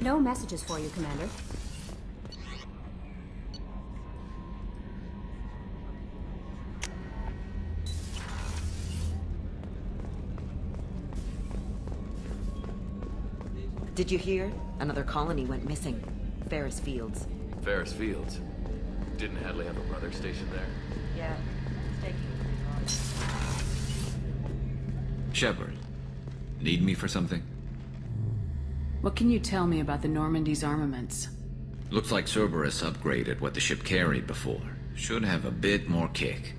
No messages for you, Commander. Did you hear? Another colony went missing. Ferris Fields. Ferris Fields? Didn't Hadley have a brother stationed there? Yeah. Shepard, need me for something? What can you tell me about the Normandy's armaments? Looks like Cerberus upgraded what the ship carried before. Should have a bit more kick.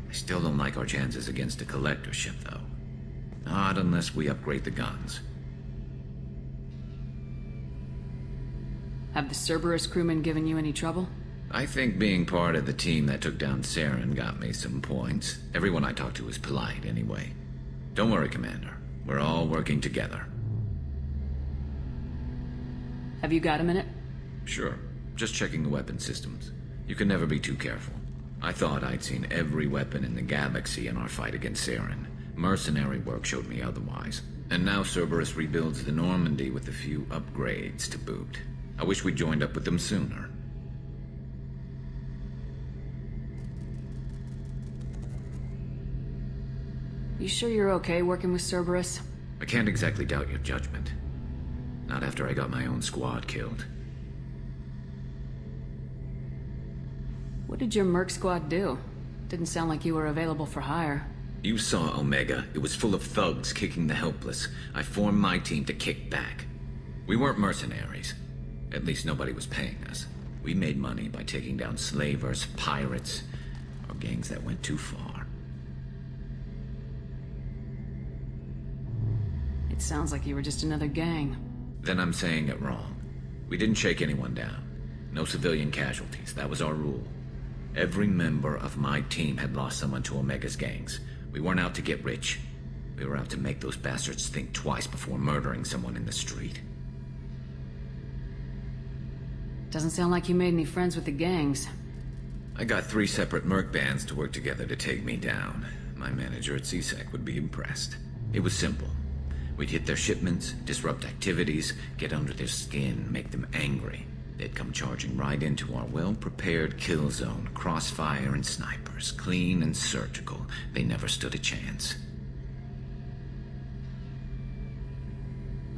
I still don't like our chances against a collector ship, though. Not unless we upgrade the guns. Have the Cerberus crewmen given you any trouble? I think being part of the team that took down Saren got me some points. Everyone I talked to was polite, anyway. Don't worry, Commander. We're all working together. Have you got a minute? Sure. Just checking the weapon systems. You can never be too careful. I thought I'd seen every weapon in the galaxy in our fight against Saren. Mercenary work showed me otherwise. And now Cerberus rebuilds the Normandy with a few upgrades to boot. I wish we'd joined up with them sooner. You sure you're okay working with Cerberus? I can't exactly doubt your judgment. Not after I got my own squad killed. What did your merc squad do? Didn't sound like you were available for hire. You saw Omega. It was full of thugs kicking the helpless. I formed my team to kick back. We weren't mercenaries. At least nobody was paying us. We made money by taking down slavers, pirates, or gangs that went too far. It sounds like you were just another gang. Then I'm saying it wrong. We didn't shake anyone down. No civilian casualties. That was our rule. Every member of my team had lost someone to Omega's gangs. We weren't out to get rich. We were out to make those bastards think twice before murdering someone in the street. Doesn't sound like you made any friends with the gangs. I got 3 separate merc bands to work together to take me down. My manager at CSEC would be impressed. It was simple. We'd hit their shipments, disrupt activities, get under their skin, make them angry. They'd come charging right into our well-prepared kill zone, crossfire and snipers, clean and surgical. They never stood a chance.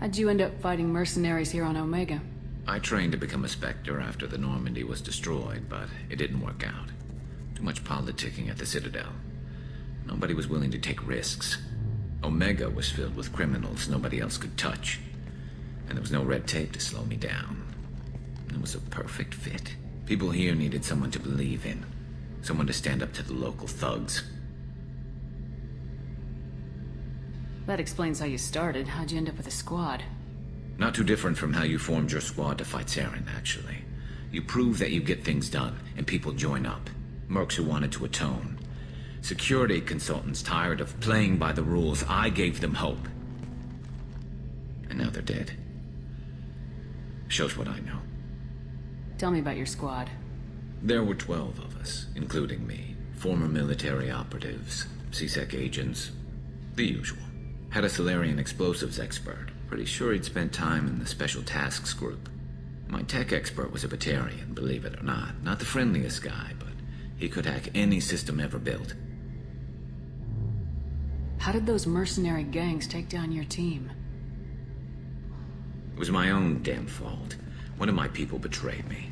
How'd you end up fighting mercenaries here on Omega? I trained to become a Spectre after the Normandy was destroyed, but it didn't work out. Too much politicking at the Citadel. Nobody was willing to take risks. Omega was filled with criminals nobody else could touch. And there was no red tape to slow me down. It was a perfect fit. People here needed someone to believe in. Someone to stand up to the local thugs. That explains how you started. How'd you end up with a squad? Not too different from how you formed your squad to fight Saren, actually. You prove that you get things done, and people join up. Mercs who wanted to atone. Security consultants tired of playing by the rules. I gave them hope. And now they're dead. Shows what I know. Tell me about your squad. There were 12 of us, including me. Former military operatives, CSEC agents, the usual. Had a Solarian explosives expert. Pretty sure he'd spent time in the Special Tasks group. My tech expert was a Batarian, believe it or not. Not the friendliest guy, but he could hack any system ever built. How did those mercenary gangs take down your team? It was my own damn fault. One of my people betrayed me.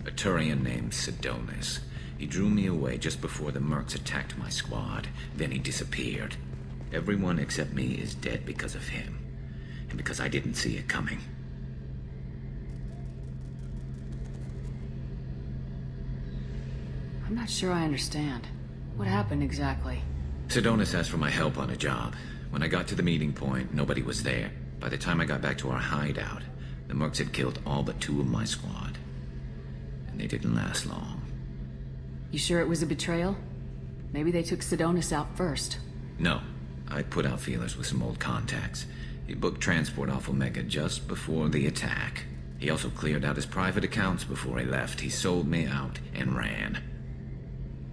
A Turian named Sidonis. He drew me away just before the mercs attacked my squad. Then he disappeared. Everyone except me is dead because of him. And because I didn't see it coming. I'm not sure I understand. What happened exactly? Sidonis asked for my help on a job. When I got to the meeting point, nobody was there. By the time I got back to our hideout, the mercs had killed all but 2 of my squad. And they didn't last long. You sure it was a betrayal? Maybe they took Sidonis out first. No. I put out feelers with some old contacts. He booked transport off Omega just before the attack. He also cleared out his private accounts before he left. He sold me out and ran.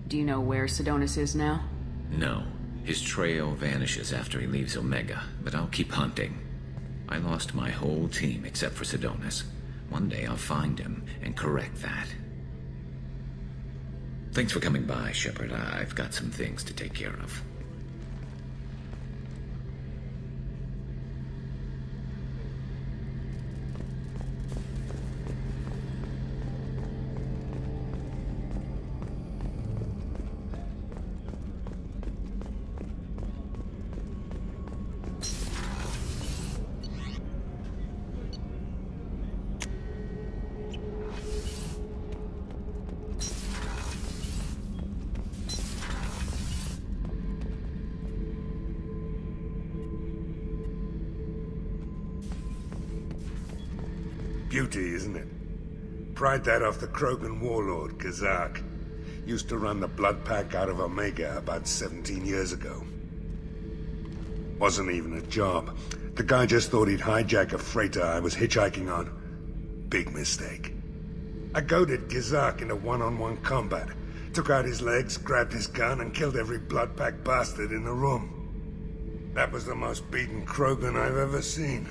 Do you know where Sidonis is now? No. His trail vanishes after he leaves Omega, but I'll keep hunting. I lost my whole team except for Sidonis. One day I'll find him and correct that. Thanks for coming by, Shepard. I've got some things to take care of. Beauty, isn't it? Pried that off the Krogan warlord, Kazak. Used to run the blood pack out of Omega about 17 years ago. Wasn't even a job. The guy just thought he'd hijack a freighter I was hitchhiking on. Big mistake. I goaded Kazak into one-on-one combat. Took out his legs, grabbed his gun, and killed every blood pack bastard in the room. That was the most beaten Krogan I've ever seen.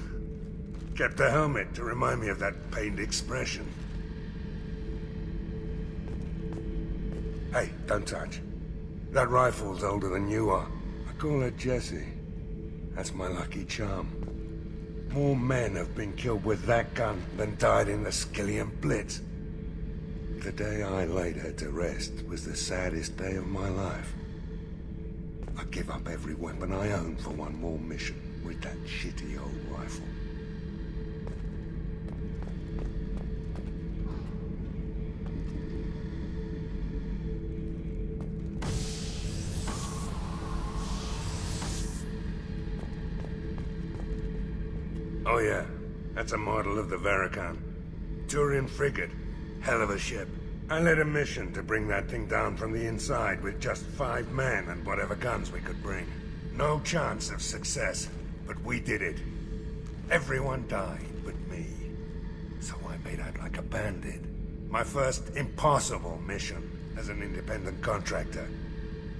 Kept a helmet to remind me of that pained expression. Hey, don't touch. That rifle's older than you are. I call her Jessie. That's my lucky charm. More men have been killed with that gun than died in the Skillian Blitz. The day I laid her to rest was the saddest day of my life. I'd give up every weapon I own for one more mission with that shitty old rifle. Oh yeah, that's a model of the Verican. Turian frigate. Hell of a ship. I led a mission to bring that thing down from the inside with just 5 men and whatever guns we could bring. No chance of success, but we did it. Everyone died but me. So I made out like a bandit. My first impossible mission as an independent contractor.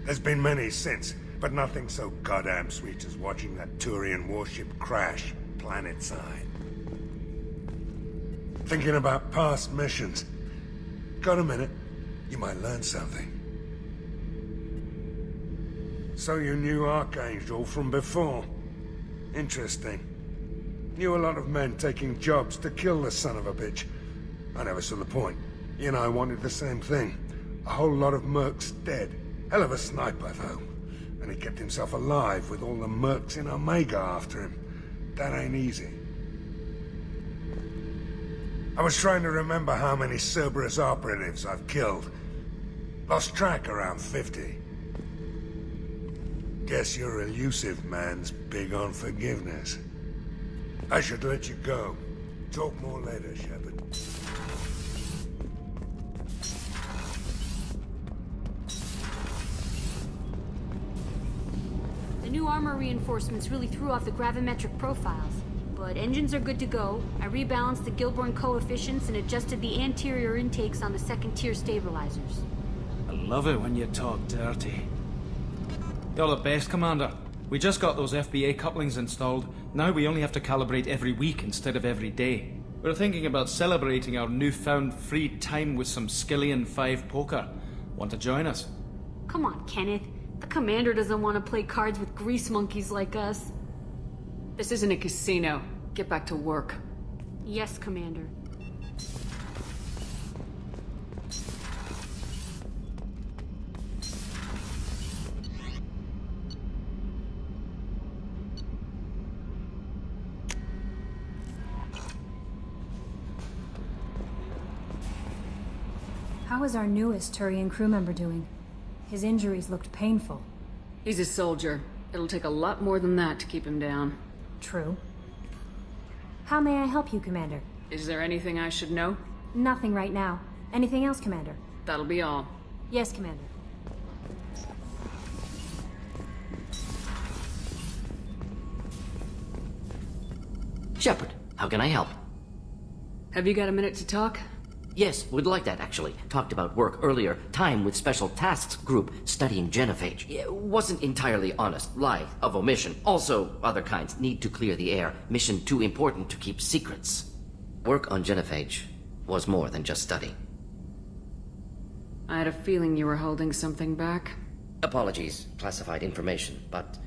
There's been many since, but nothing so goddamn sweet as watching that Turian warship crash planet-side. Thinking about past missions. Got a minute? You might learn something. So you knew Archangel from before. Interesting. Knew a lot of men taking jobs to kill the son of a bitch. I never saw the point. He and I wanted the same thing. A whole lot of mercs dead. Hell of a sniper, though. And he kept himself alive with all the mercs in Omega after him. That ain't easy. I was trying to remember how many Cerberus operatives I've killed. Lost track around 50. Guess your elusive man's big on forgiveness. I should let you go. Talk more later, Shepard. The new armor reinforcements really threw off the gravimetric profiles. But engines are good to go. I rebalanced the Gilborn coefficients and adjusted the anterior intakes on the second-tier stabilizers. I love it when you talk dirty. You're the best, Commander. We just got those FBA couplings installed. Now we only have to calibrate every week instead of every day. We're thinking about celebrating our newfound free time with some Skillian 5 poker. Want to join us? Come on, Kenneth. The Commander doesn't want to play cards with grease monkeys like us. This isn't a casino. Get back to work. Yes, Commander. How is our newest Turian crew member doing? His injuries looked painful. He's a soldier. It'll take a lot more than that to keep him down. True. How may I help you, Commander? Is there anything I should know? Nothing right now. Anything else, Commander? That'll be all. Yes, Commander. Shepard, how can I help? Have you got a minute to talk? Yes, would like that, actually. Talked about work earlier. time with Special Tasks Group studying genophage. It wasn't entirely honest. Lie of omission. Also, other kinds need to clear the air. Mission too important to keep secrets. Work on genophage was more than just study. I had a feeling you were holding something back. Apologies, classified information, but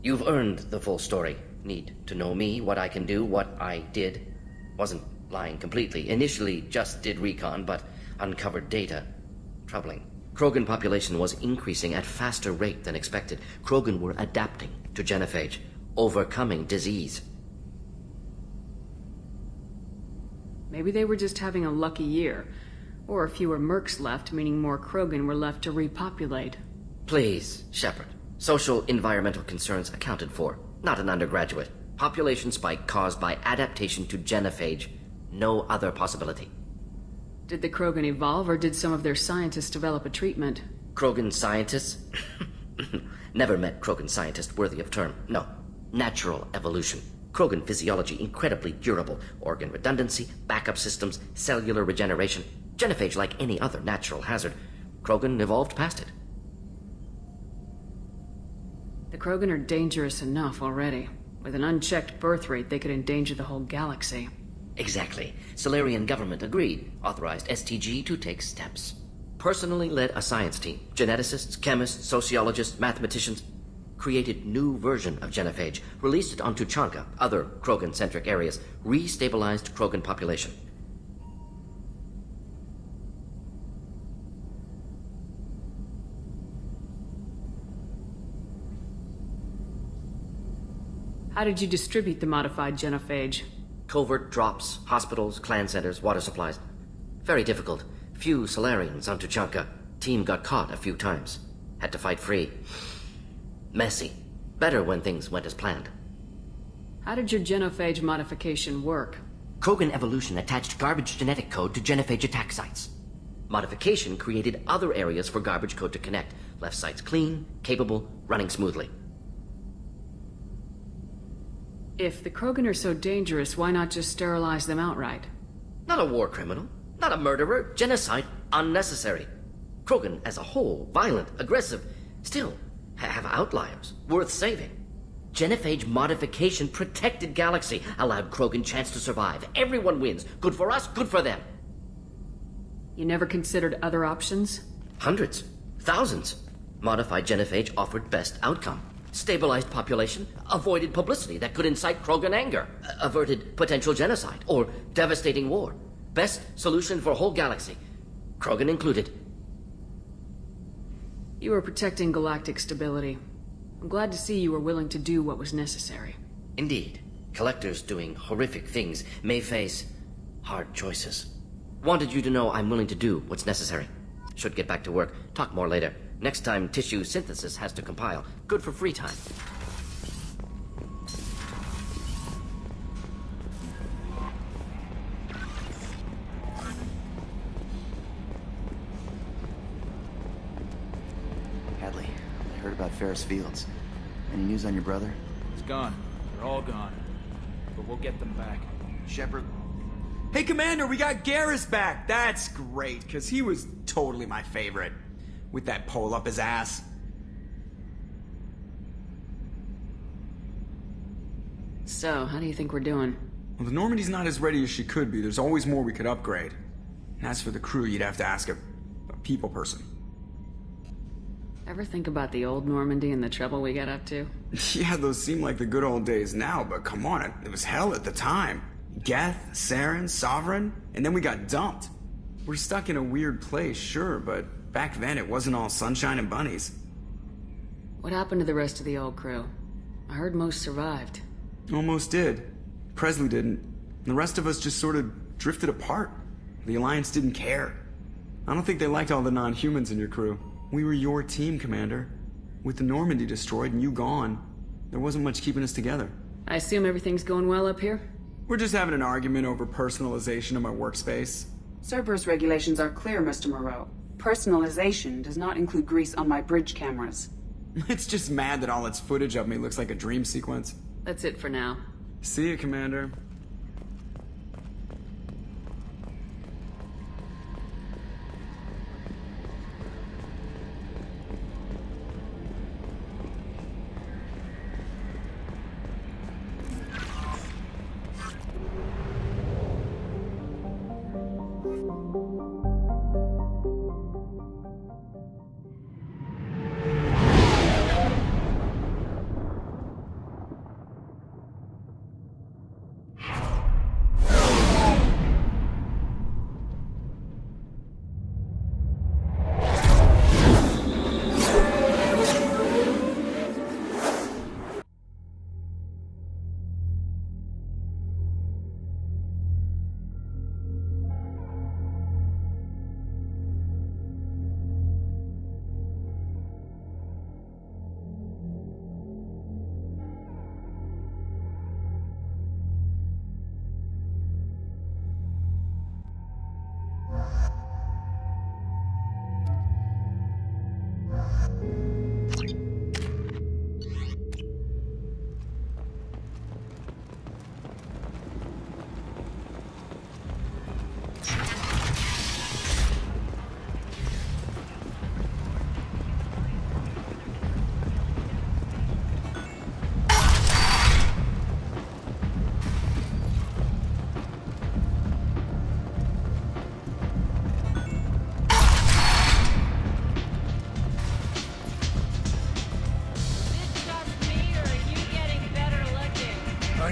you've earned the full story. Need to know me, what I can do, what I did. Wasn't lying completely. Initially just did recon, but uncovered data. Troubling. Krogan population was increasing at faster rate than expected. Krogan were adapting to genophage, overcoming disease. Maybe they were just having a lucky year. Or fewer mercs left, meaning more Krogan were left to repopulate. Please, Shepard. Social environmental concerns accounted for. Not an undergraduate. Population spike caused by adaptation to genophage. No other possibility. Did the Krogan evolve, or did some of their scientists develop a treatment? Krogan scientists? Never met Krogan scientist worthy of term. No. Natural evolution. Krogan physiology incredibly durable. Organ redundancy, backup systems, cellular regeneration. Genophage like any other natural hazard. Krogan evolved past it. The Krogan are dangerous enough already. With an unchecked birth rate, they could endanger the whole galaxy. Exactly. Solarian government agreed. Authorized STG to take steps. Personally led a science team. Geneticists, chemists, sociologists, mathematicians. Created new version of genophage. Released it on Tuchanka, other Krogan-centric areas. Restabilized Krogan population. How did you distribute the modified genophage? Covert drops, hospitals, clan centers, water supplies. Very difficult. Few Solarians on Tuchanka. Team got caught a few times. Had to fight free. Messy. Better when things went as planned. How did your genophage modification work? Krogan evolution attached garbage genetic code to genophage attack sites. Modification created other areas for garbage code to connect. Left sites clean, capable, running smoothly. If the Krogan are so dangerous, why not just sterilize them outright? Not a war criminal. Not a murderer. Genocide. Unnecessary. Krogan as a whole, violent, aggressive. Still, have outliers. Worth saving. Genophage modification protected galaxy. Allowed Krogan chance to survive. Everyone wins. Good for us, good for them. You never considered other options? Hundreds. Thousands. Modified genophage offered best outcome. Stabilized population, avoided publicity that could incite Krogan anger, averted potential genocide, or devastating war. Best solution for whole galaxy, Krogan included. You were protecting galactic stability. I'm glad to see you were willing to do what was necessary. Indeed. Collectors doing horrific things may face hard choices. Wanted you to know I'm willing to do what's necessary. Should get back to work. Talk more later. Next time, tissue synthesis has to compile. Good for free time. Hadley, I heard about Ferris Fields. Any news on your brother? He's gone. They're all gone. But we'll get them back. Shepard? Hey, Commander, we got Garrus back! That's great, because he was totally my favorite. With that pole up his ass. So, how do you think we're doing? Well, the Normandy's not as ready as she could be. There's always more we could upgrade. And as for the crew, you'd have to ask a people person. Ever think about the old Normandy and the trouble we got up to? Yeah, those seem like the good old days now, but come on, it was hell at the time. Geth, Saren, Sovereign, and then we got dumped. We're stuck in a weird place, sure, but back then it wasn't all sunshine and bunnies. What happened to the rest of the old crew? I heard most survived. Almost did. Presley didn't. The rest of us just sort of drifted apart. The Alliance didn't care. I don't think they liked all the non-humans in your crew. We were your team, Commander. With the Normandy destroyed and you gone, there wasn't much keeping us together. I assume everything's going well up here? We're just having an argument over personalization of my workspace. Cerberus regulations are clear, Mr. Moreau. Personalization does not include grease on my bridge cameras. It's just mad that all its footage of me looks like a dream sequence. That's it for now. See you, Commander.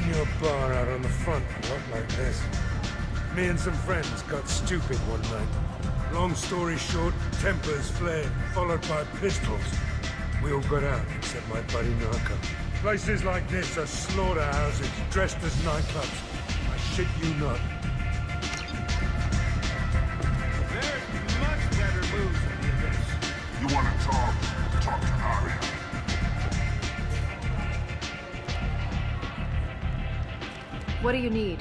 I knew a bar out on the front, a lot like this. Me and some friends got stupid one night. Long story short, tempers flared, followed by pistols. We all got out, except my buddy Narco. Places like this are slaughterhouses, dressed as nightclubs. I shit you not. There's much better moves than this. You want to talk? Talk to Aria. What do you need?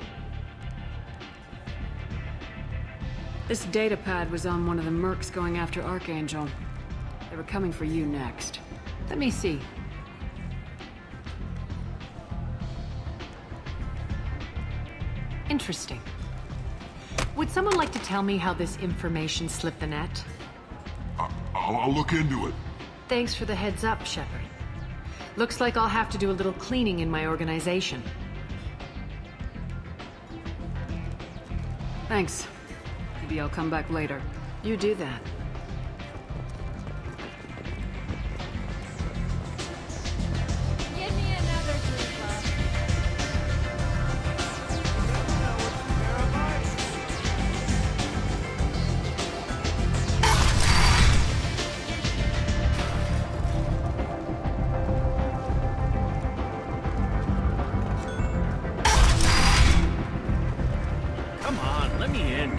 This data pad was on one of the mercs going after Archangel. They were coming for you next. Let me see. Interesting. Would someone like to tell me how this information slipped the net? I'll look into it. Thanks for the heads up, Shepard. Looks like I'll have to do a little cleaning in my organization. Thanks. Maybe I'll come back later. You do that. Give me another drink. Come on, let me in.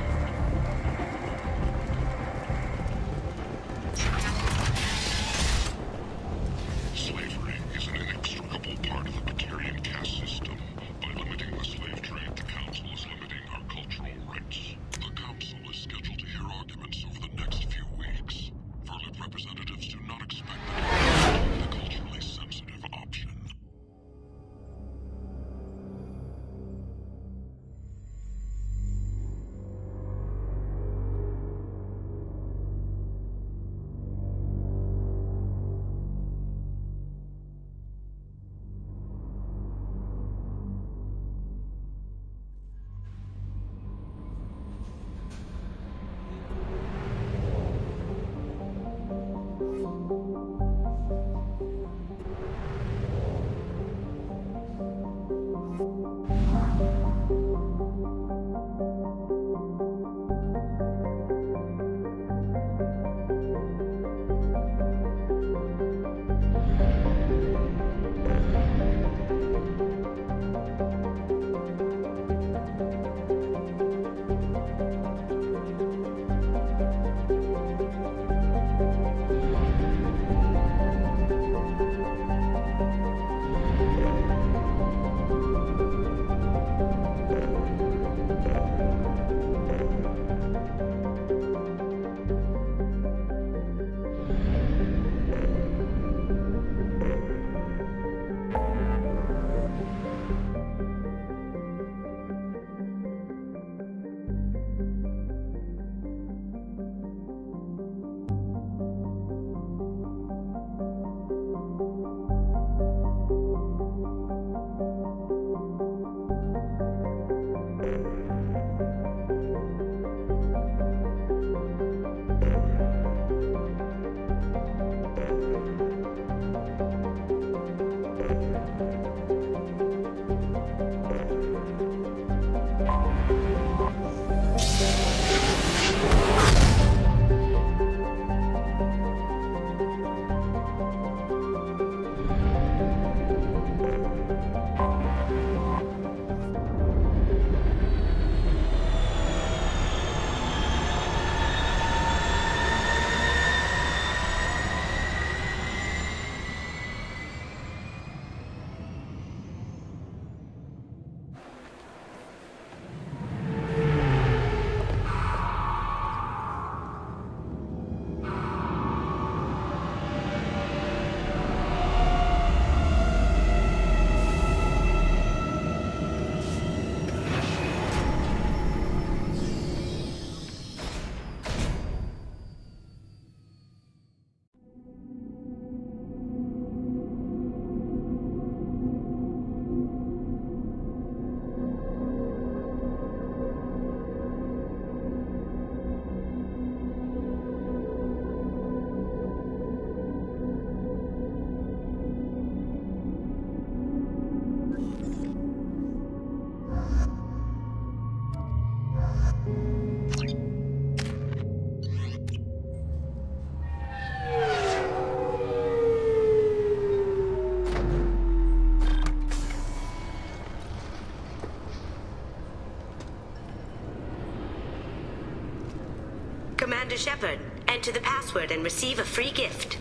Commander Shepard. Enter the password and receive a free gift.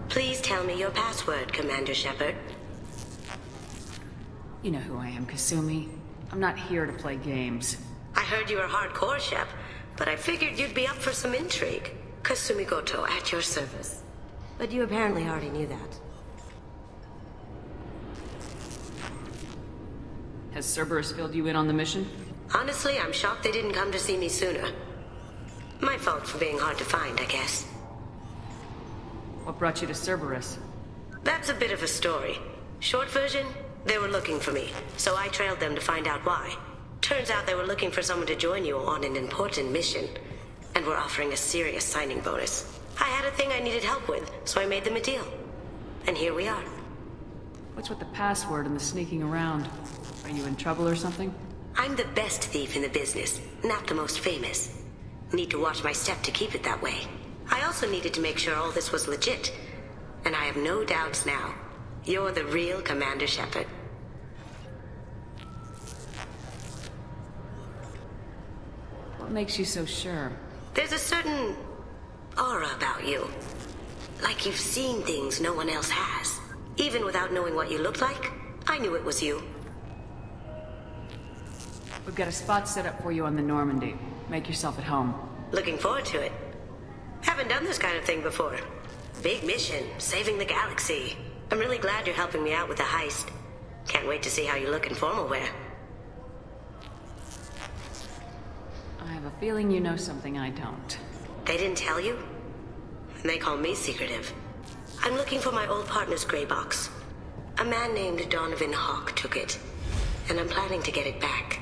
Please tell me your password, Commander Shepard. You know who I am, Kasumi. I'm not here to play games. I heard you were hardcore, Shep, but I figured you'd be up for some intrigue. Kasumi Goto, at your service. But you apparently already knew that. Has Cerberus filled you in on the mission? Honestly, I'm shocked they didn't come to see me sooner. My fault for being hard to find, I guess. What brought you to Cerberus? That's a bit of a story. Short version, they were looking for me, so I trailed them to find out why. Turns out they were looking for someone to join you on an important mission, and were offering a serious signing bonus. I had a thing I needed help with, so I made them a deal. And here we are. What's with the password and the sneaking around? Are you in trouble or something? I'm the best thief in the business, not the most famous. Need to watch my step to keep it that way. I also needed to make sure all this was legit, and I have no doubts now. You're the real Commander Shepard. What makes you so sure? There's a certain aura about you. Like you've seen things no one else has. Even without knowing what you looked like, I knew it was you. We've got a spot set up for you on the Normandy. Make yourself at home. Looking forward to it. Haven't done this kind of thing before. Big mission, saving the galaxy. I'm really glad you're helping me out with the heist. Can't wait to see how you look in formal wear. I have a feeling you know something I don't. They didn't tell you? And they call me secretive. I'm looking for my old partner's gray box. A man named Donovan Hawk took it, and I'm planning to get it back.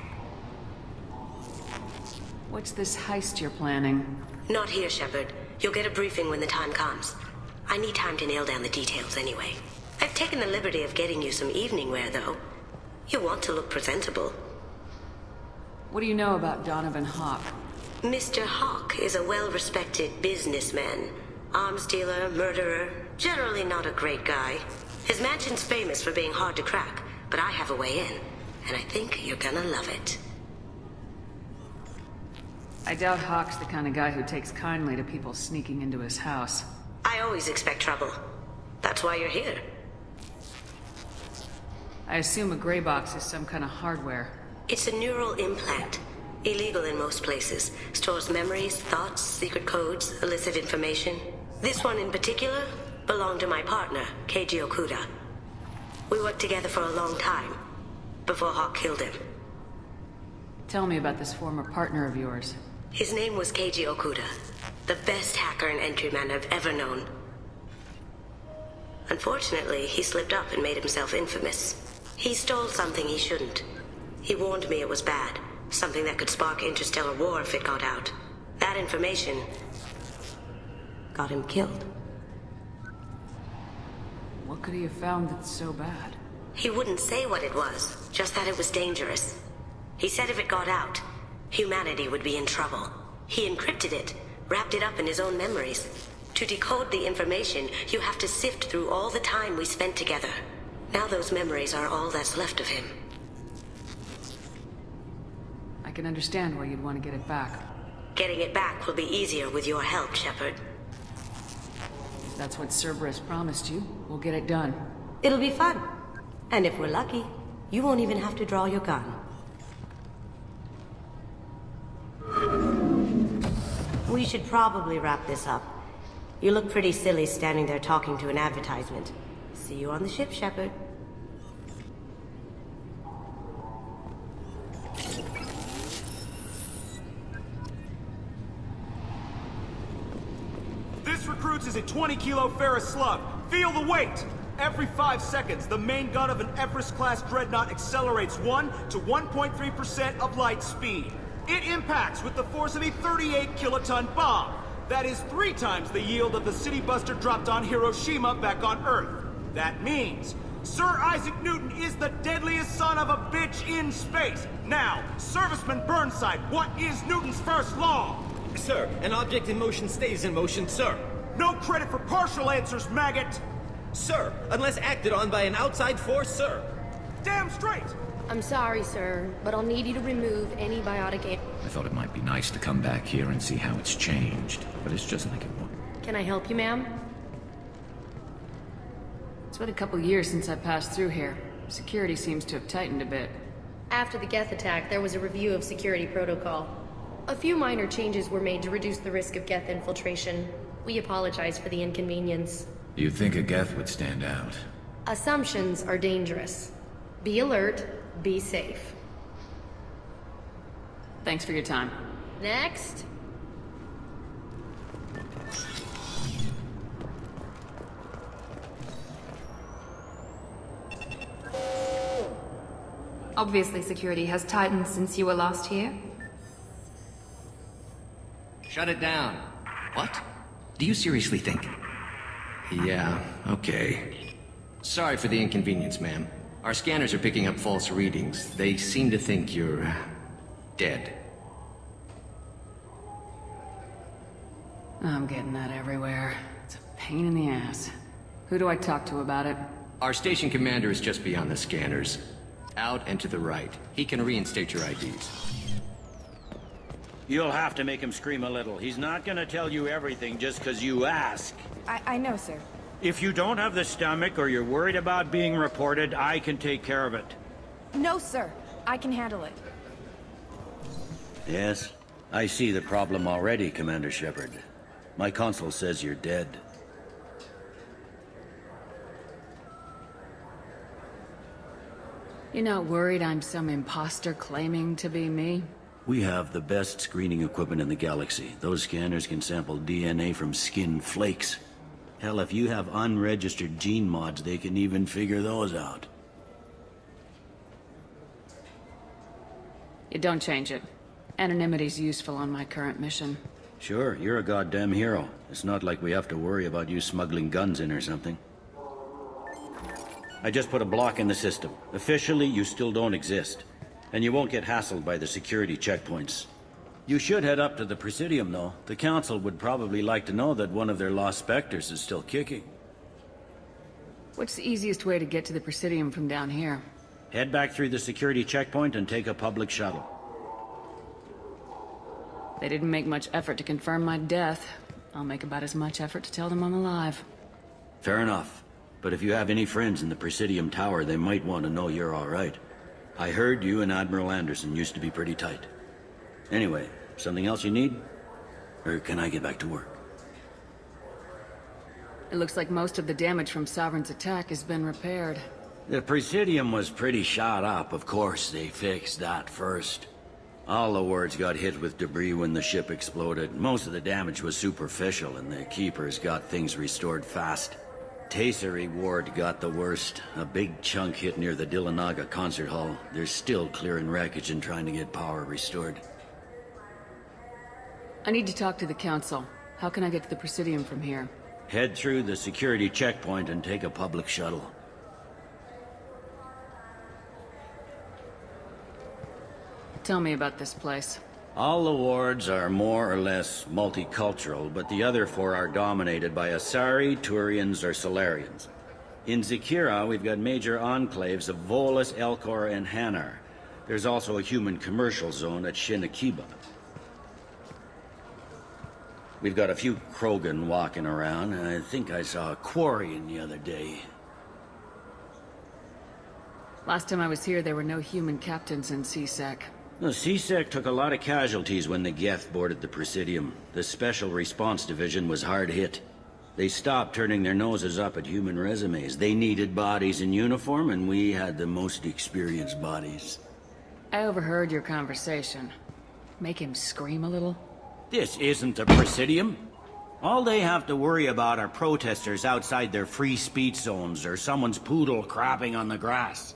What's this heist you're planning? Not here, Shepard. You'll get a briefing when the time comes. I need time to nail down the details anyway. I've taken the liberty of getting you some evening wear, though. You want to look presentable. What do you know about Donovan Hawk? Mr. Hawk is a well-respected businessman. Arms dealer, murderer, generally not a great guy. His mansion's famous for being hard to crack, but I have a way in, and I think you're gonna love it. I doubt Hawk's the kind of guy who takes kindly to people sneaking into his house. I always expect trouble. That's why you're here. I assume a gray box is some kind of hardware. It's a neural implant. Illegal in most places. Stores memories, thoughts, secret codes, illicit information. This one in particular belonged to my partner, Keiji Okuda. We worked together for a long time, before Hawk killed him. Tell me about this former partner of yours. His name was Keiji Okuda, the best hacker and entryman I've ever known. Unfortunately, he slipped up and made himself infamous. He stole something he shouldn't. He warned me it was bad, something that could spark interstellar war if it got out. That information got him killed. What could he have found that's so bad? He wouldn't say what it was, just that it was dangerous. He said if it got out, humanity would be in trouble. He encrypted it, wrapped it up in his own memories. To decode the information, you have to sift through all the time we spent together. Now those memories are all that's left of him. I can understand why you'd want to get it back. Getting it back will be easier with your help, Shepard. If that's what Cerberus promised you, we'll get it done. It'll be fun. And if we're lucky, you won't even have to draw your gun. We should probably wrap this up. You look pretty silly standing there talking to an advertisement. See you on the ship, Shepard. This recruits is a 20-kilo ferrous slug. Feel the weight! Every 5 seconds, the main gun of an Everest-class dreadnought accelerates 1 to 1.3% of light speed. It impacts with the force of a 38-kiloton bomb. That is 3 times the yield of the city buster dropped on Hiroshima back on Earth. That means Sir Isaac Newton is the deadliest son of a bitch in space. Now, Serviceman Burnside, what is Newton's first law? Sir, an object in motion stays in motion, sir. No credit for partial answers, maggot! Sir, unless acted on by an outside force, sir. Damn straight! I'm sorry, sir, but I'll need you to remove any biotic aid. I thought it might be nice to come back here and see how it's changed, but it's just like it was. Can I help you, ma'am? It's been a couple years since I passed through here. Security seems to have tightened a bit. After the Geth attack, there was a review of security protocol. A few minor changes were made to reduce the risk of Geth infiltration. We apologize for the inconvenience. You'd think a Geth would stand out. Assumptions are dangerous. Be alert, be safe. Thanks for your time. Next. Obviously, security has tightened since you were last here. Shut it down. What? Do you seriously think? Yeah, okay. Sorry for the inconvenience, ma'am. Our scanners are picking up false readings. They seem to think you're dead. I'm getting that everywhere. It's a pain in the ass. Who do I talk to about it? Our station commander is just beyond the scanners. Out and to the right. He can reinstate your IDs. You'll have to make him scream a little. He's not gonna tell you everything just because you ask. I know, sir. If you don't have the stomach or you're worried about being reported, I can take care of it. No, sir. I can handle it. Yes? I see the problem already, Commander Shepard. My console says you're dead. You're not worried I'm some imposter claiming to be me? We have the best screening equipment in the galaxy. Those scanners can sample DNA from skin flakes. Hell, if you have unregistered gene mods, they can even figure those out. You don't change it. Anonymity's useful on my current mission. Sure, you're a goddamn hero. It's not like we have to worry about you smuggling guns in or something. I just put a block in the system. Officially, you still don't exist. And you won't get hassled by the security checkpoints. You should head up to the Presidium, though. The Council would probably like to know that one of their lost specters is still kicking. What's the easiest way to get to the Presidium from down here? Head back through the security checkpoint and take a public shuttle. They didn't make much effort to confirm my death. I'll make about as much effort to tell them I'm alive. Fair enough. But if you have any friends in the Presidium Tower, they might want to know you're all right. I heard you and Admiral Anderson used to be pretty tight. Anyway, something else you need? Or can I get back to work? It looks like most of the damage from Sovereign's attack has been repaired. The Presidium was pretty shot up. Of course, they fixed that first. All the wards got hit with debris when the ship exploded. Most of the damage was superficial, and the Keepers got things restored fast. Tasery Ward got the worst. A big chunk hit near the Dillanaga concert hall. They're still clearing wreckage and trying to get power restored. I need to talk to the Council. How can I get to the Presidium from here? Head through the security checkpoint and take a public shuttle. Tell me about this place. All the wards are more or less multicultural, but the other four are dominated by Asari, Turians, or Solarians. In Zakira, we've got major enclaves of Volus, Elcor, and Hanar. There's also a human commercial zone at Shinakiba. We've got a few Krogan walking around, and I think I saw a Quarian the other day. Last time I was here, there were no human captains in CSEC. The CSEC took a lot of casualties when the Geth boarded the Presidium. The Special Response Division was hard hit. They stopped turning their noses up at human resumes. They needed bodies in uniform, and we had the most experienced bodies. I overheard your conversation. Make him scream a little? This isn't the Presidium. All they have to worry about are protesters outside their free speech zones or someone's poodle crapping on the grass.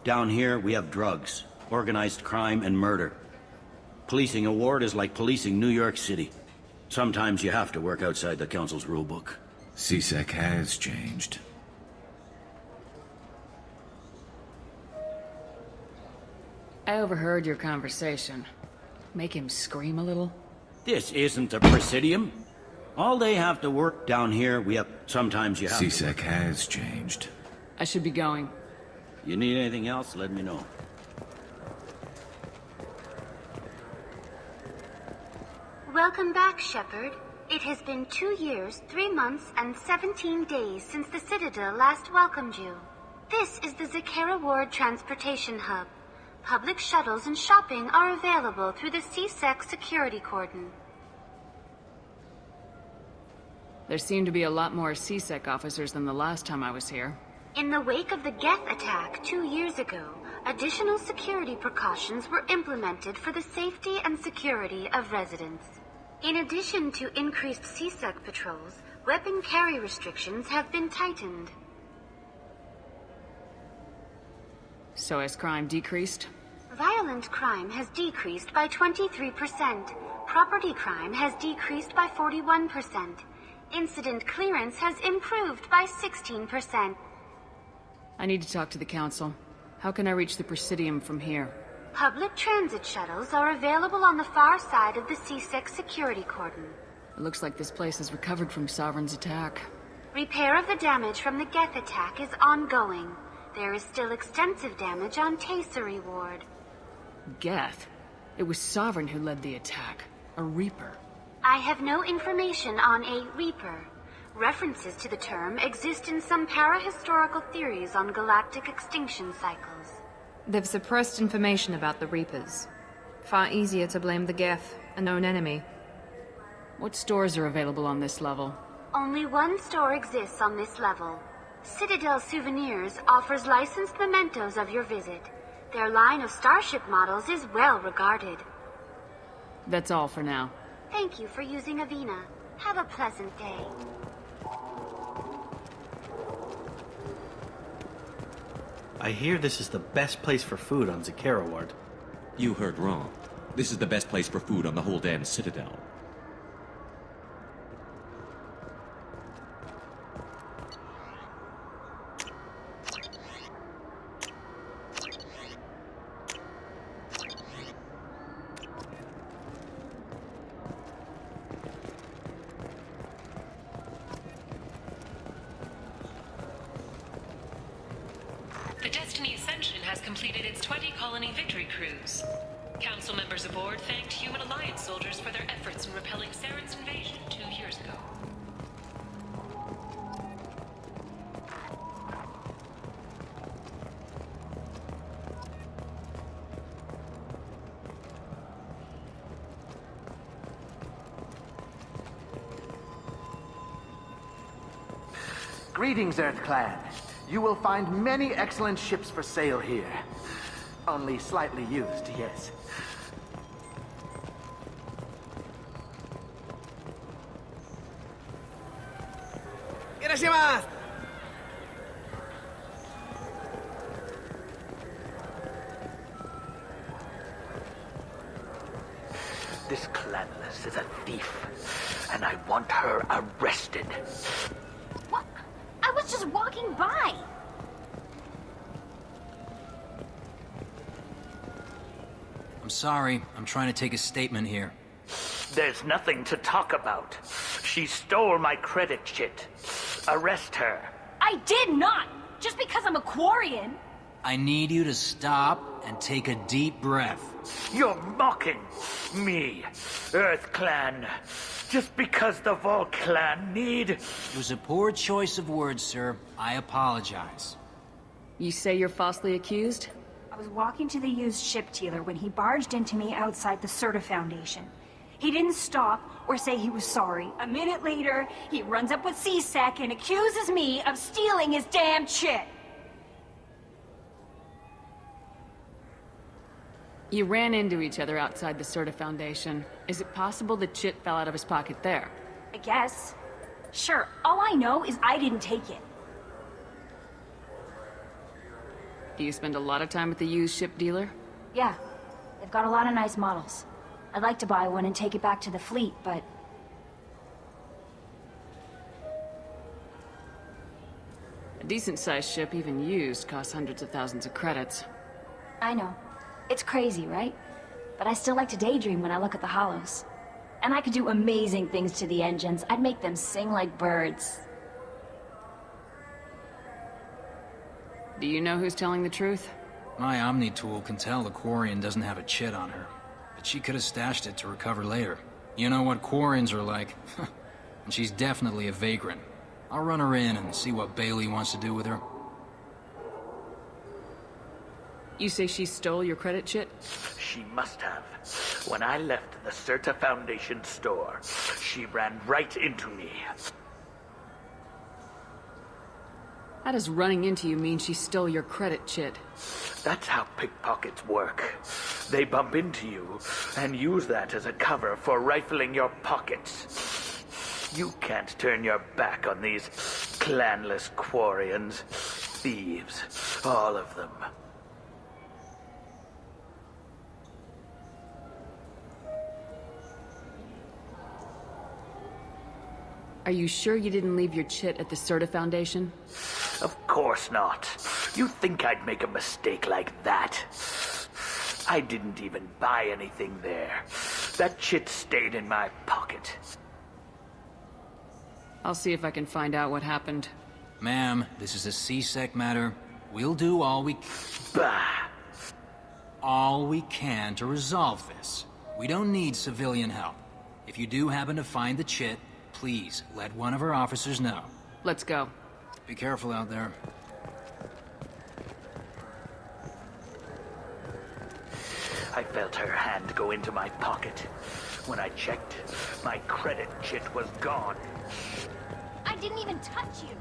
Down here, we have drugs, organized crime, and murder. Policing a ward is like policing New York City. Sometimes you have to work outside the Council's rulebook. CSEC has changed. I overheard your conversation. Make him scream a little? This isn't the Presidium. All they have to work down here, we have... Sometimes you have CSEC has changed. I should be going. You need anything else, let me know. Welcome back, Shepard. It has been 2 years, 3 months, and 17 days since the Citadel last welcomed you. This is the Zakera Ward Transportation Hub. Public shuttles and shopping are available through the CSEC security cordon. There seem to be a lot more CSEC officers than the last time I was here. In the wake of the Geth attack 2 years ago, additional security precautions were implemented for the safety and security of residents. In addition to increased CSEC patrols, weapon carry restrictions have been tightened. So has crime decreased? Violent crime has decreased by 23%. Property crime has decreased by 41%. Incident clearance has improved by 16%. I need to talk to the Council. How can I reach the Presidium from here? Public transit shuttles are available on the far side of the CSEC security cordon. It looks like this place has recovered from Sovereign's attack. Repair of the damage from the Geth attack is ongoing. There is still extensive damage on Tasery Ward. Geth? It was Sovereign who led the attack. A Reaper. I have no information on a Reaper. References to the term exist in some para-historical theories on galactic extinction cycles. They've suppressed information about the Reapers. Far easier to blame the Geth, a known enemy. What stores are available on this level? Only one store exists on this level. Citadel Souvenirs offers licensed mementos of your visit. Their line of starship models is well regarded. That's all for now. Thank you for using Avina. Have a pleasant day. I hear this is the best place for food on Zakera Ward. You heard wrong. This is the best place for food on the whole damn Citadel. The Destiny Ascension has completed its 20-colony victory cruise. Council members aboard thanked Human Alliance soldiers for their efforts in repelling Saren's invasion 2 years ago. Greetings, Earth Clan. You will find many excellent ships for sale here. Only slightly used, yes. Irashimasu! This clanless is a thief, and I want her arrested. What? I was just walking by. I'm sorry. I'm trying to take a statement here. There's nothing to talk about. She stole my credit chit. Arrest her. I did not! Just because I'm a Quarian. I need you to stop and take a deep breath. You're mocking me, Earth Clan. Just because the Vol Clan need... It was a poor choice of words, sir. I apologize. You say you're falsely accused? I was walking to the used ship dealer when he barged into me outside the Serta Foundation. He didn't stop or say he was sorry. A minute later, he runs up with CSEC and accuses me of stealing his damn chit. You ran into each other outside the Serta Foundation. Is it possible the chit fell out of his pocket there? I guess. Sure, all I know is I didn't take it. Do you spend a lot of time at the used ship dealer? Yeah, they've got a lot of nice models. I'd like to buy one and take it back to the fleet, but... A decent-sized ship, even used, costs hundreds of thousands of credits. I know. It's crazy, right? But I still like to daydream when I look at the hollows. And I could do amazing things to the engines. I'd make them sing like birds. Do you know who's telling the truth? My Omni tool can tell the Quarian doesn't have a chit on her. But she could have stashed it to recover later. You know what Quarrens are like. And she's definitely a vagrant. I'll run her in and see what Bailey wants to do with her. You say she stole your credit chit? She must have. When I left the Certa Foundation store, she ran right into me. How does running into you mean she stole your credit chit? That's how pickpockets work. They bump into you and use that as a cover for rifling your pockets. You can't turn your back on these clanless Quarians. Thieves. All of them. Are you sure you didn't leave your chit at the Certa Foundation? Of course not. You think I'd make a mistake like that? I didn't even buy anything there. That chit stayed in my pocket. I'll see if I can find out what happened. Ma'am, this is a CSEC matter. We'll do all we can to resolve this. We don't need civilian help. If you do happen to find the chit, please let one of our officers know. Let's go. Be careful out there. I felt her hand go into my pocket. When I checked, my credit chit was gone. I didn't even touch you.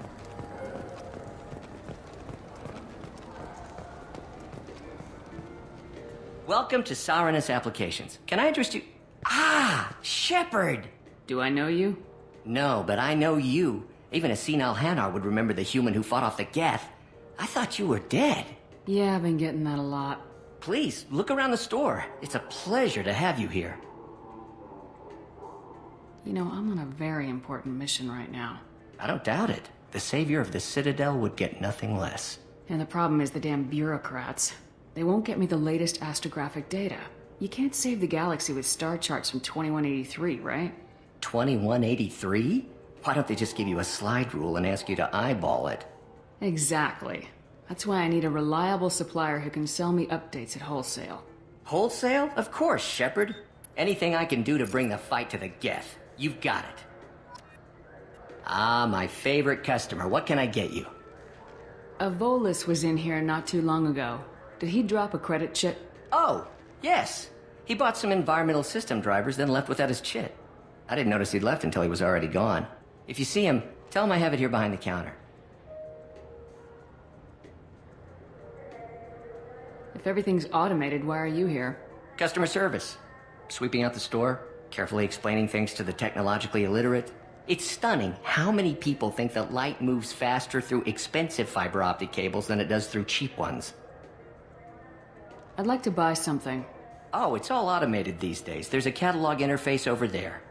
Welcome to Saranus Applications. Can I address you? Ah, Shepard! Do I know you? No, but I know you. Even a senile Hanar would remember the human who fought off the Geth. I thought you were dead. Yeah, I've been getting that a lot. Please, look around the store. It's a pleasure to have you here. You know, I'm on a very important mission right now. I don't doubt it. The savior of the Citadel would get nothing less. And the problem is the damn bureaucrats. They won't get me the latest astrographic data. You can't save the galaxy with star charts from 2183, right? 2183? Why don't they just give you a slide rule and ask you to eyeball it? Exactly. That's why I need a reliable supplier who can sell me updates at wholesale. Wholesale? Of course, Shepard. Anything I can do to bring the fight to the Geth. You've got it. Ah, my favorite customer. What can I get you? A Volus was in here not too long ago. Did he drop a credit chit? Oh, yes. He bought some environmental system drivers, then left without his chit. I didn't notice he'd left until he was already gone. If you see him, tell him I have it here behind the counter. If everything's automated, why are you here? Customer service. Sweeping out the store, carefully explaining things to the technologically illiterate. It's stunning how many people think that light moves faster through expensive fiber optic cables than it does through cheap ones. I'd like to buy something. Oh, it's all automated these days. There's a catalog interface over there.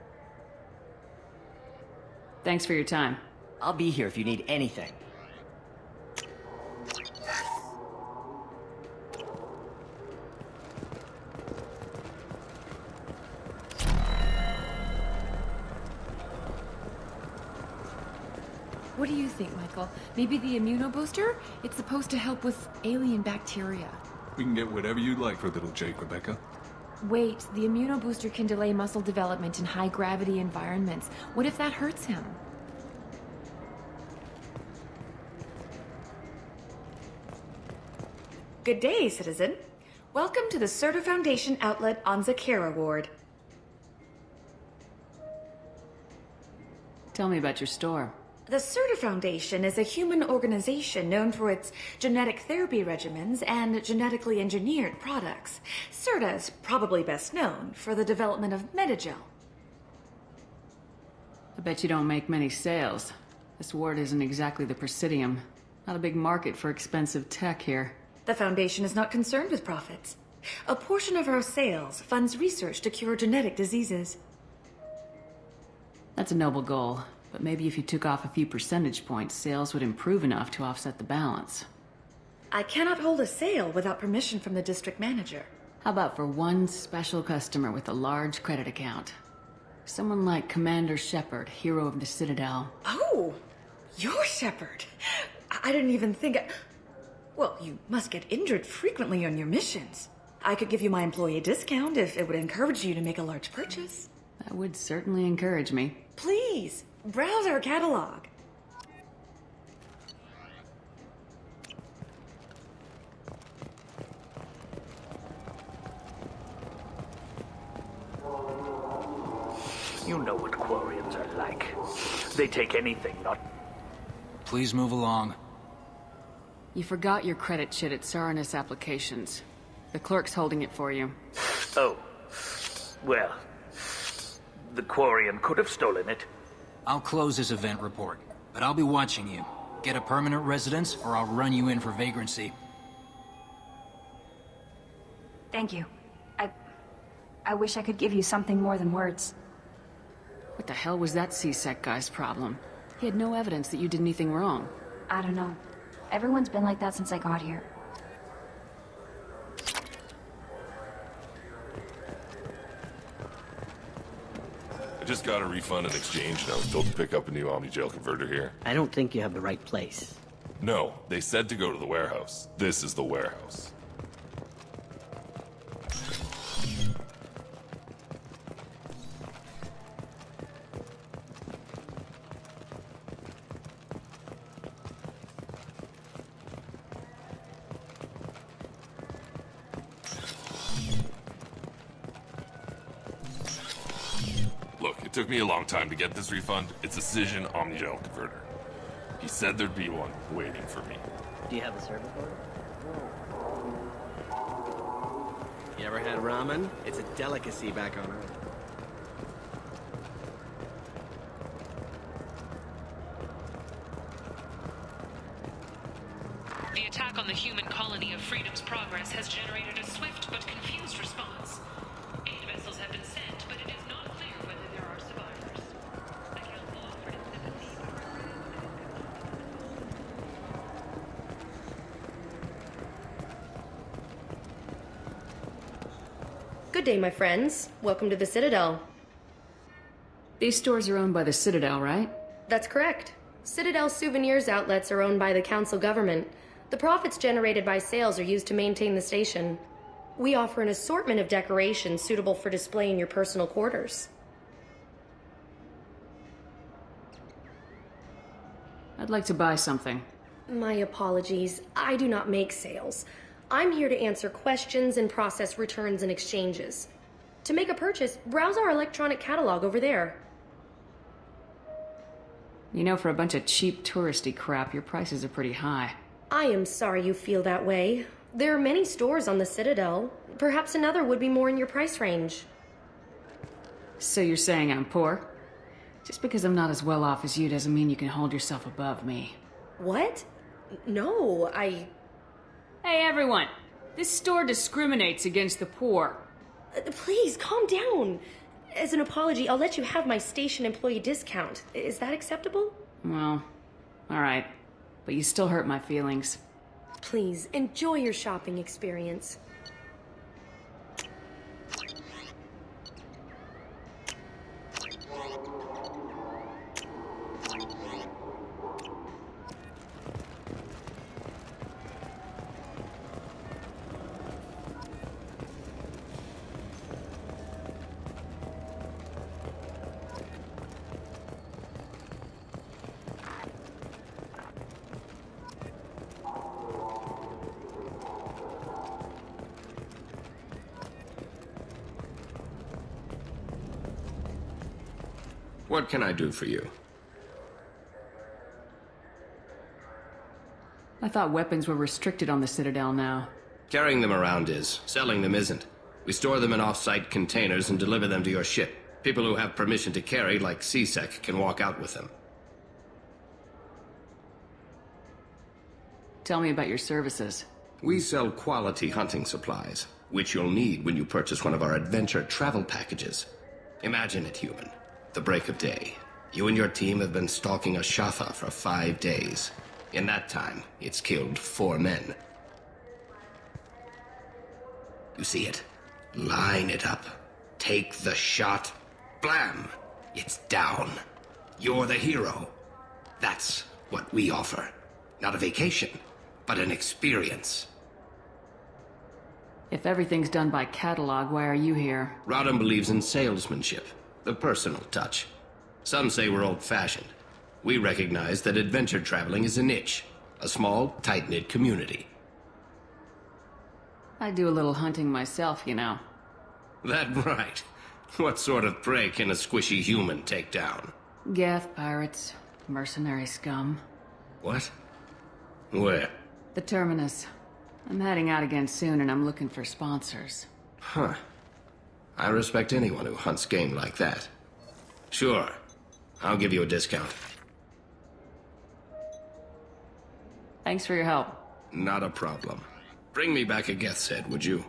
Thanks for your time. I'll be here if you need anything. What do you think, Michael? Maybe the immunobooster? It's supposed to help with alien bacteria. We can get whatever you'd like for little Jake, Rebecca. Wait, the immunobooster can delay muscle development in high-gravity environments. What if that hurts him? Good day, citizen. Welcome to the Certa Foundation outlet on Zakera Ward. Tell me about your store. The Certa Foundation is a human organization known for its genetic therapy regimens and genetically engineered products. Certa is probably best known for the development of Metagel. I bet you don't make many sales. This ward isn't exactly the Presidium. Not a big market for expensive tech here. The Foundation is not concerned with profits. A portion of our sales funds research to cure genetic diseases. That's a noble goal. But maybe if you took off a few percentage points, sales would improve enough to offset the balance. I cannot hold a sale without permission from the district manager. How about for one special customer with a large credit account? Someone like Commander Shepard, hero of the Citadel. Oh, you're Shepard. I didn't even think... Well, you must get injured frequently on your missions. I could give you my employee discount if it would encourage you to make a large purchase. That would certainly encourage me. Please, browse our catalog. You know what Quarians are like. They take anything, not... Please move along. You forgot your credit sheet at Saranus Applications. The clerk's holding it for you. Oh. Well, the Quarian could have stolen it. I'll close this event report, but I'll be watching you. Get a permanent residence, or I'll run you in for vagrancy. Thank you. I wish I could give you something more than words. What the hell was that CSEC guy's problem? He had no evidence that you did anything wrong. I don't know. Everyone's been like that since I got here. I just got a refund and exchange, and I was told to pick up a new Omni-Gel converter here. I don't think you have the right place. No, they said to go to the warehouse. This is the warehouse. It took me a long time to get this refund. It's a Cision Omni-Gel converter. He said there'd be one waiting for me. Do you have a server for it? You ever had ramen? It's a delicacy back on Earth. The attack on the human colony of Freedom's Progress has generated a swift but confused response. 8 vessels have been sent, but it is not clear whether there are survivors. The council offered its sympathy, but Good day, my friends. Welcome to the Citadel. These stores are owned by the Citadel, right? That's correct. Citadel souvenirs outlets are owned by the council government. The profits generated by sales are used to maintain the station. We offer an assortment of decorations suitable for display in your personal quarters. I'd like to buy something. My apologies. I do not make sales. I'm here to answer questions and process returns and exchanges. To make a purchase, browse our electronic catalog over there. You know, for a bunch of cheap touristy crap, your prices are pretty high. I am sorry you feel that way. There are many stores on the Citadel. Perhaps another would be more in your price range. So you're saying I'm poor? Just because I'm not as well off as you doesn't mean you can hold yourself above me. What? No, Hey, everyone! This store discriminates against the poor. Please, calm down. As an apology, I'll let you have my station employee discount. Is that acceptable? Well, alright. But you still hurt my feelings. Please, enjoy your shopping experience. What can I do for you? I thought weapons were restricted on the Citadel now. Carrying them around is. Selling them isn't. We store them in off-site containers and deliver them to your ship. People who have permission to carry, like CSEC, can walk out with them. Tell me about your services. We sell quality hunting supplies, which you'll need when you purchase one of our adventure travel packages. Imagine it, human. The break of day. You and your team have been stalking a Shafa for 5 days. In that time, it's killed 4 men. You see it? Line it up. Take the shot. Blam! It's down. You're the hero. That's what we offer. Not a vacation, but an experience. If everything's done by catalog, why are you here? Rodham believes in salesmanship. The personal touch. Some say we're old-fashioned. We recognize that adventure traveling is a niche. A small, tight-knit community. I do a little hunting myself, you know. That right. What sort of prey can a squishy human take down? Geth pirates, mercenary scum. What? Where? The Terminus. I'm heading out again soon and I'm looking for sponsors. Huh. I respect anyone who hunts game like that. Sure. I'll give you a discount. Thanks for your help. Not a problem. Bring me back a Geth's head, would you?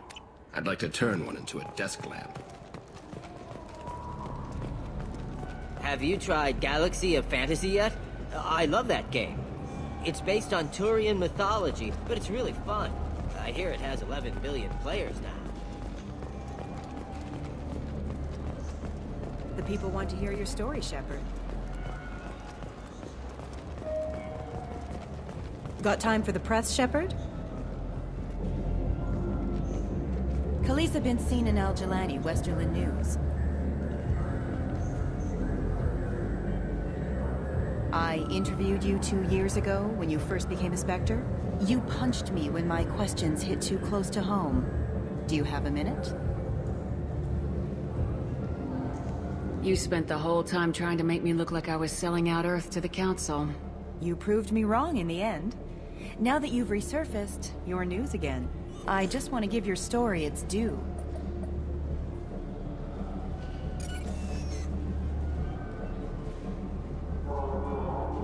I'd like to turn one into a desk lamp. Have you tried Galaxy of Fantasy yet? I love that game. It's based on Turian mythology, but it's really fun. I hear it has 11 billion players now. The people want to hear your story, Shepard. Got time for the press, Shepard? Khaleesa been seen in Al Jelani, Westerland News. I interviewed you 2 years ago when you first became a Spectre. You punched me when my questions hit too close to home. Do you have a minute? You spent the whole time trying to make me look like I was selling out Earth to the Council. You proved me wrong in the end. Now that you've resurfaced, you're news again. I just want to give your story its due.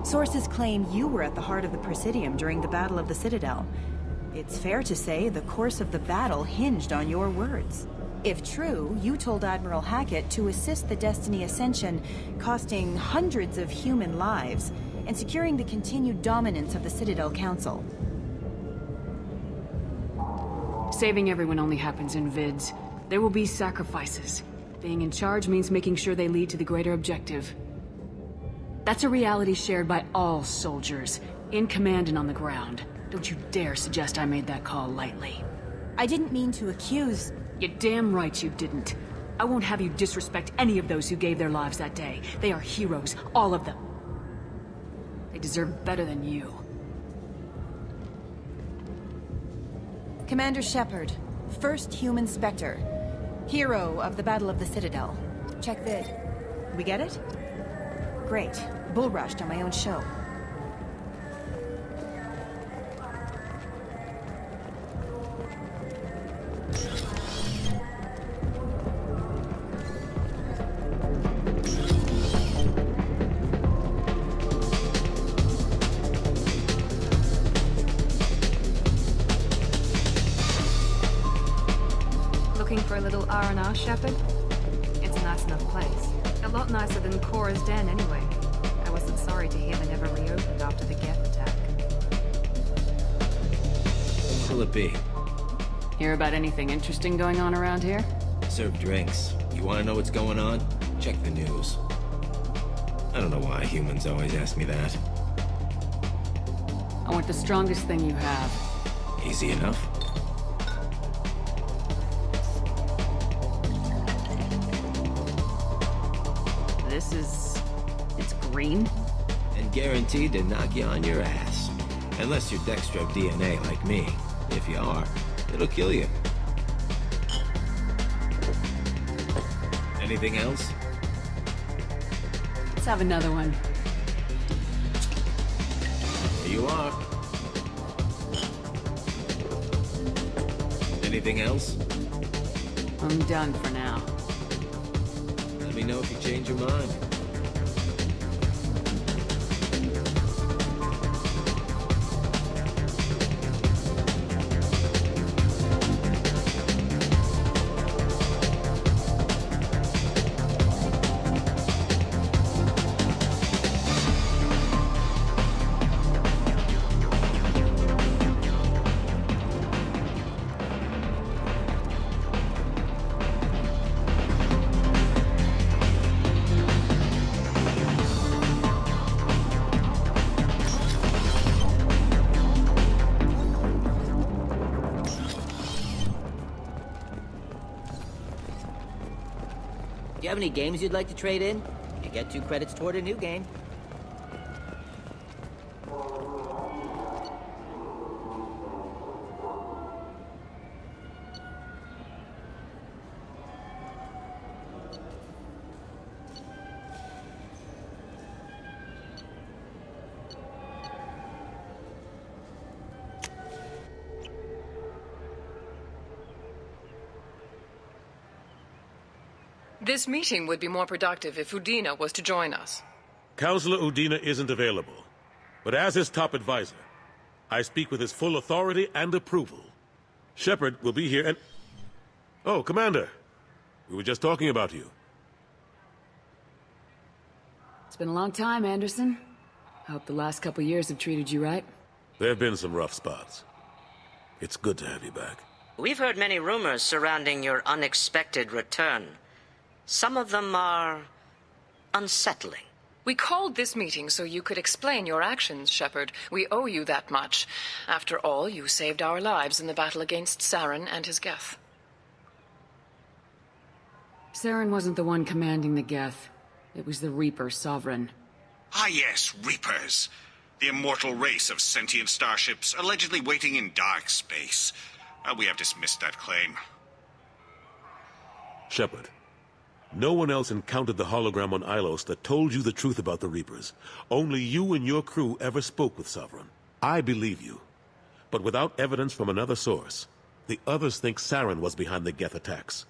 Sources claim you were at the heart of the Presidium during the Battle of the Citadel. It's fair to say the course of the battle hinged on your words. If true, you told Admiral Hackett to assist the Destiny Ascension, costing hundreds of human lives, and securing the continued dominance of the Citadel Council. Saving everyone only happens in vids. There will be sacrifices. Being in charge means making sure they lead to the greater objective. That's a reality shared by all soldiers, in command and on the ground. Don't you dare suggest I made that call lightly. I didn't mean to accuse... You're damn right you didn't. I won't have you disrespect any of those who gave their lives that day. They are heroes, all of them. They deserve better than you. Commander Shepard, first human Spectre. Hero of the Battle of the Citadel. Check vid. We get it? Great. Bull rushed on my own show. Looking for a little R&R, Shepard? It's a nice enough place. A lot nicer than Cora's Den, anyway. I wasn't sorry to hear they never reopened after the Geth attack. What'll it be? Hear about anything interesting going on around here? Serve drinks. You want to know what's going on? Check the news. I don't know why humans always ask me that. I want the strongest thing you have. Easy enough. It's green? And guaranteed to knock you on your ass. Unless you're Dextro DNA like me. If you are, it'll kill you. Anything else? Let's have another one. Here you are. Anything else? I'm done for now. Let me know if you change your mind. have any games you'd like to trade in? You get 2 credits toward a new game. This meeting would be more productive if Udina was to join us. Counselor Udina isn't available, but as his top advisor, I speak with his full authority and approval. Shepard will be here and... Oh, Commander. We were just talking about you. It's been a long time, Anderson. I hope the last couple years have treated you right. There have been some rough spots. It's good to have you back. We've heard many rumors surrounding your unexpected return. Some of them are unsettling. We called this meeting so you could explain your actions, Shepard. We owe you that much. After all, you saved our lives in the battle against Saren and his Geth. Saren wasn't the one commanding the Geth. It was the Reaper Sovereign. Ah yes, Reapers. The immortal race of sentient starships allegedly waiting in dark space. We have dismissed that claim. Shepard. No one else encountered the hologram on Ilos that told you the truth about the Reapers. Only you and your crew ever spoke with Sovereign. I believe you. But without evidence from another source, the others think Saren was behind the Geth attacks.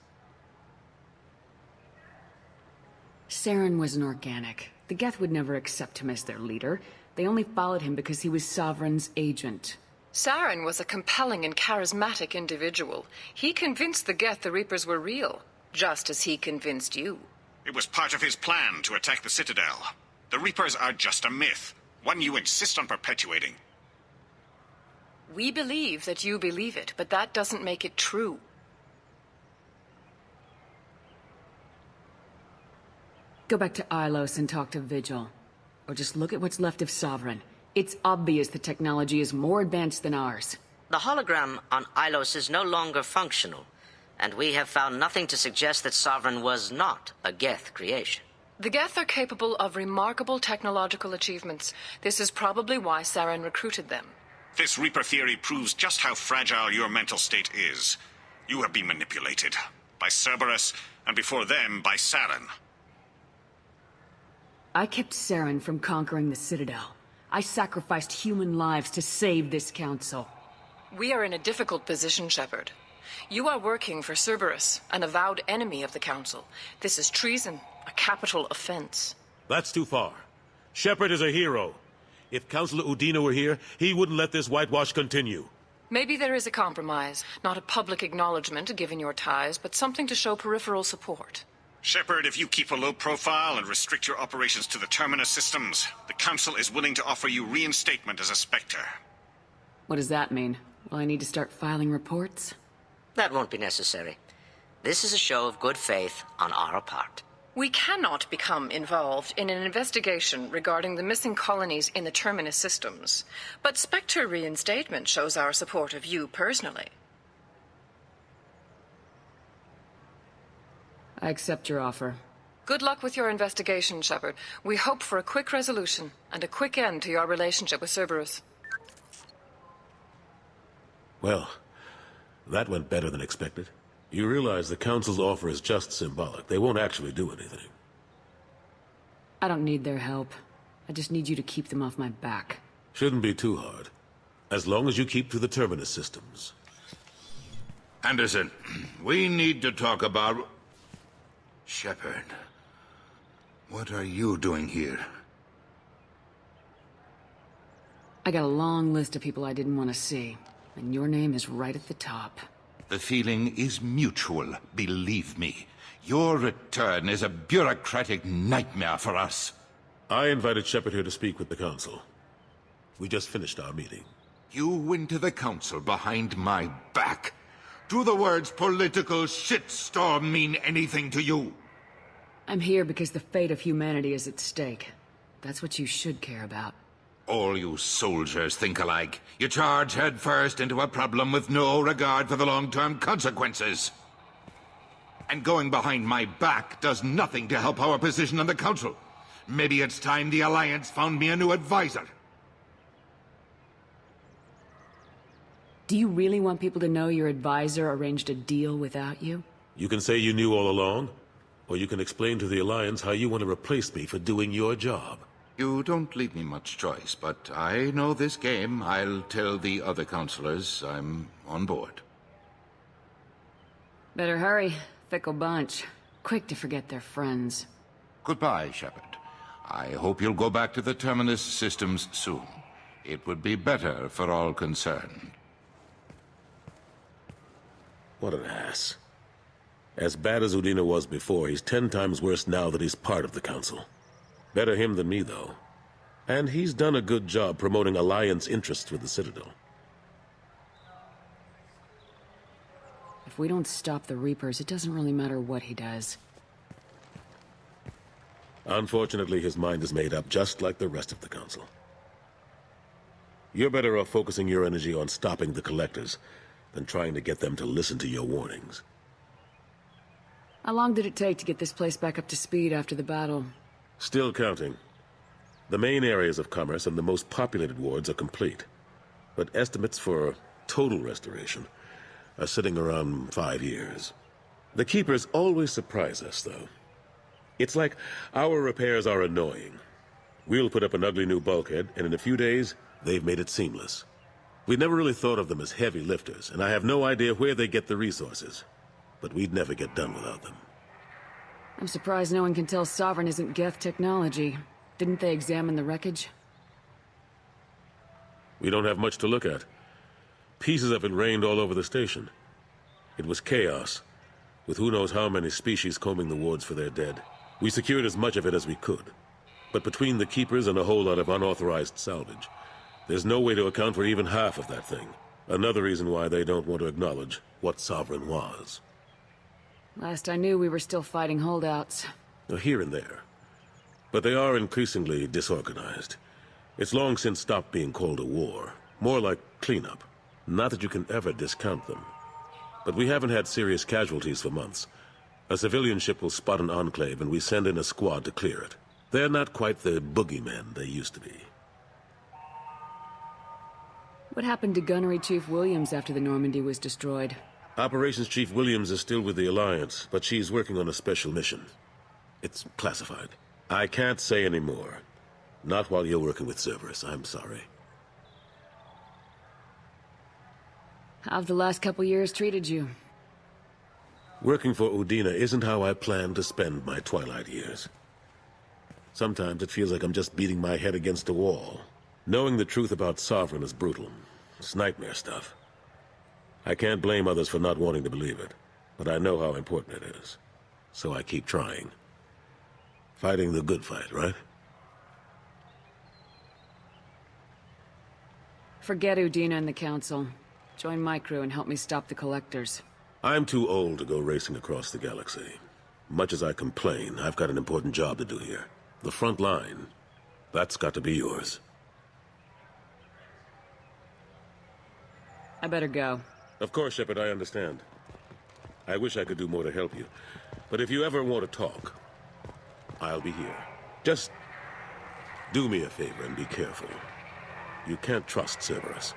Saren was an organic. The Geth would never accept him as their leader. They only followed him because he was Sovereign's agent. Saren was a compelling and charismatic individual. He convinced the Geth the Reapers were real. Just as he convinced you. It was part of his plan to attack the Citadel. The Reapers are just a myth, one you insist on perpetuating. We believe that you believe it, but that doesn't make it true. Go back to Ilos and talk to Vigil. Or just look at what's left of Sovereign. It's obvious the technology is more advanced than ours. The hologram on Ilos is no longer functional. And we have found nothing to suggest that Sovereign was not a Geth creation. The Geth are capable of remarkable technological achievements. This is probably why Saren recruited them. This Reaper theory proves just how fragile your mental state is. You have been manipulated. By Cerberus, and before them, by Saren. I kept Saren from conquering the Citadel. I sacrificed human lives to save this council. We are in a difficult position, Shepard. You are working for Cerberus, an avowed enemy of the Council. This is treason, a capital offense. That's too far. Shepard is a hero. If Counselor Udina were here, he wouldn't let this whitewash continue. Maybe there is a compromise. Not a public acknowledgement given your ties, but something to show peripheral support. Shepard, if you keep a low profile and restrict your operations to the Terminus systems, the Council is willing to offer you reinstatement as a Spectre. What does that mean? Will I need to start filing reports? That won't be necessary. This is a show of good faith on our part. We cannot become involved in an investigation regarding the missing colonies in the Terminus systems. But Spectre reinstatement shows our support of you personally. I accept your offer. Good luck with your investigation, Shepard. We hope for a quick resolution and a quick end to your relationship with Cerberus. Well, that went better than expected. You realize the Council's offer is just symbolic. They won't actually do anything. I don't need their help. I just need you to keep them off my back. Shouldn't be too hard. As long as you keep to the Terminus systems. Anderson, we need to talk about... Shepard. What are you doing here? I got a long list of people I didn't want to see. And your name is right at the top. The feeling is mutual, believe me. Your return is a bureaucratic nightmare for us. I invited Shepard here to speak with the Council. We just finished our meeting. You went to the Council behind my back. Do the words political shitstorm mean anything to you? I'm here because the fate of humanity is at stake. That's what you should care about. All you soldiers think alike. You charge headfirst into a problem with no regard for the long-term consequences. And going behind my back does nothing to help our position on the Council. Maybe it's time the Alliance found me a new advisor. Do you really want people to know your advisor arranged a deal without you? You can say you knew all along, or you can explain to the Alliance how you want to replace me for doing your job. You don't leave me much choice, but I know this game. I'll tell the other counselors I'm on board. Better hurry. Fickle bunch. Quick to forget their friends. Goodbye, Shepard. I hope you'll go back to the Terminus systems soon. It would be better for all concerned. What an ass. As bad as Udina was before, he's 10 times worse now that he's part of the Council. Better him than me, though. And he's done a good job promoting Alliance interests with the Citadel. If we don't stop the Reapers, it doesn't really matter what he does. Unfortunately, his mind is made up just like the rest of the Council. You're better off focusing your energy on stopping the Collectors than trying to get them to listen to your warnings. How long did it take to get this place back up to speed after the battle? Still counting. The main areas of commerce and the most populated wards are complete. But estimates for total restoration are sitting around 5 years. The Keepers always surprise us, though. It's like our repairs are annoying. We'll put up an ugly new bulkhead, and in a few days, they've made it seamless. We never really thought of them as heavy lifters, and I have no idea where they get the resources. But we'd never get done without them. I'm surprised no one can tell Sovereign isn't Geth technology. Didn't they examine the wreckage? We don't have much to look at. Pieces of it rained all over the station. It was chaos, with who knows how many species combing the wards for their dead. We secured as much of it as we could. But between the Keepers and a whole lot of unauthorized salvage, there's no way to account for even half of that thing. Another reason why they don't want to acknowledge what Sovereign was. Last I knew, we were still fighting holdouts. Here and there. But they are increasingly disorganized. It's long since stopped being called a war. More like cleanup. Not that you can ever discount them. But we haven't had serious casualties for months. A civilian ship will spot an enclave and we send in a squad to clear it. They're not quite the boogeymen they used to be. What happened to Gunnery Chief Williams after the Normandy was destroyed? Operations Chief Williams is still with the Alliance, but she's working on a special mission. It's classified. I can't say any more. Not while you're working with Cerberus, I'm sorry. How have the last couple years treated you? Working for Udina isn't how I plan to spend my twilight years. Sometimes it feels like I'm just beating my head against a wall. Knowing the truth about Sovereign is brutal. It's nightmare stuff. I can't blame others for not wanting to believe it, but I know how important it is. So I keep trying. Fighting the good fight, right? Forget Udina and the Council. Join my crew and help me stop the Collectors. I'm too old to go racing across the galaxy. Much as I complain, I've got an important job to do here. The front line, that's got to be yours. I better go. Of course, Shepard, I understand. I wish I could do more to help you. But if you ever want to talk, I'll be here. Just do me a favor and be careful. You can't trust Cerberus.